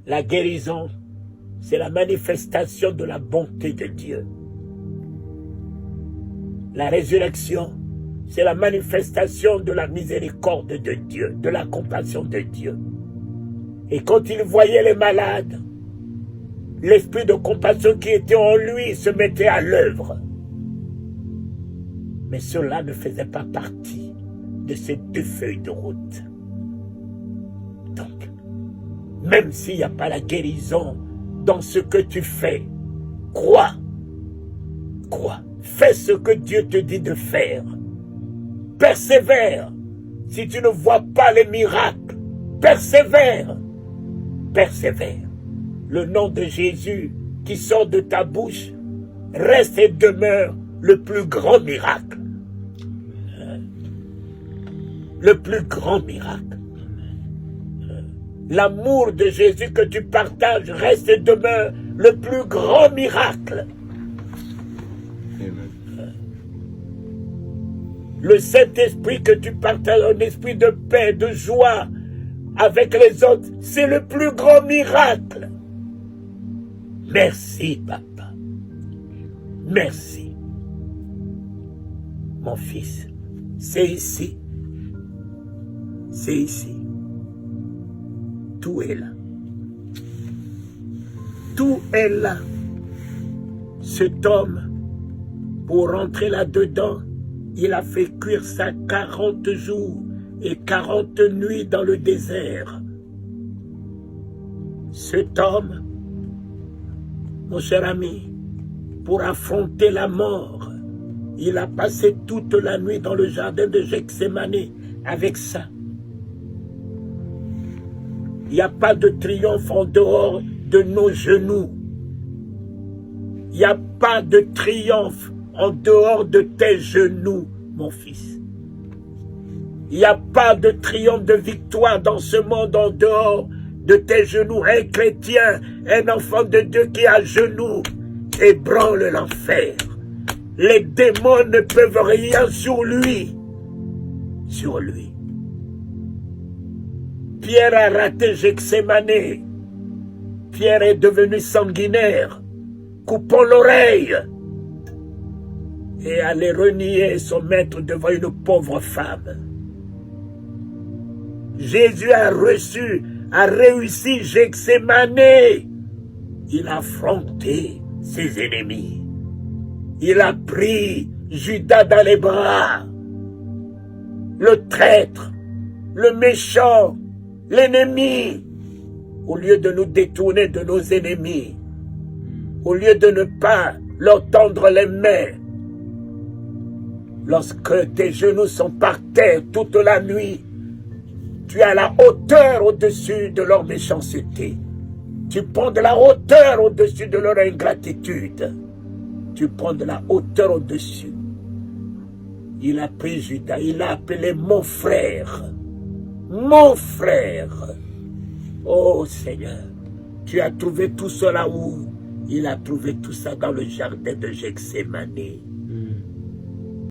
La guérison, c'est la manifestation de la bonté de Dieu. La résurrection, c'est la manifestation de la miséricorde de Dieu, de la compassion de Dieu. Et quand il voyait les malades, l'esprit de compassion qui était en lui se mettait à l'œuvre. Mais cela ne faisait pas partie de ces 2 feuilles de route. Donc, même s'il n'y a pas la guérison dans ce que tu fais, crois. Crois. Fais ce que Dieu te dit de faire. Persévère. Si tu ne vois pas les miracles, persévère. Persévère. Le nom de Jésus qui sort de ta bouche reste et demeure le plus grand miracle. Le plus grand miracle. L'amour de Jésus que tu partages reste et demeure le plus grand miracle. Le Saint-Esprit que tu partages, un esprit de paix, de joie avec les autres, c'est le plus grand miracle. Merci, papa. Merci. Mon fils, c'est ici. C'est ici. Tout est là. Tout est là. Cet homme, pour rentrer là-dedans, il a fait cuire ça 40 jours et 40 nuits dans le désert. Cet homme, mon cher ami, pour affronter la mort, il a passé toute la nuit dans le jardin de Gethsémane avec ça. Il n'y a pas de triomphe en dehors de nos genoux. Il n'y a pas de triomphe en dehors de tes genoux, mon fils. Il n'y a pas de triomphe de victoire dans ce monde en dehors de tes genoux. Un chrétien, un enfant de Dieu qui est à genoux, ébranle l'enfer. Les démons ne peuvent rien sur lui. Sur lui. Pierre a raté Gethsémane. Pierre est devenu sanguinaire, coupant l'oreille et allait renier son maître devant une pauvre femme. Jésus a réussi Gethsémane. Il a affronté ses ennemis. Il a pris Judas dans les bras, le traître, le méchant, l'ennemi. Au lieu de nous détourner de nos ennemis, au lieu de ne pas leur tendre les mains, lorsque tes genoux sont par terre toute la nuit, tu as la hauteur au-dessus de leur méchanceté. Tu prends de la hauteur au-dessus de leur ingratitude. Tu prends de la hauteur au-dessus. Il a pris Judas, il a appelé mon frère. Mon frère. Oh Seigneur, tu as trouvé tout cela où? Il a trouvé tout ça dans le jardin de Gethsémane.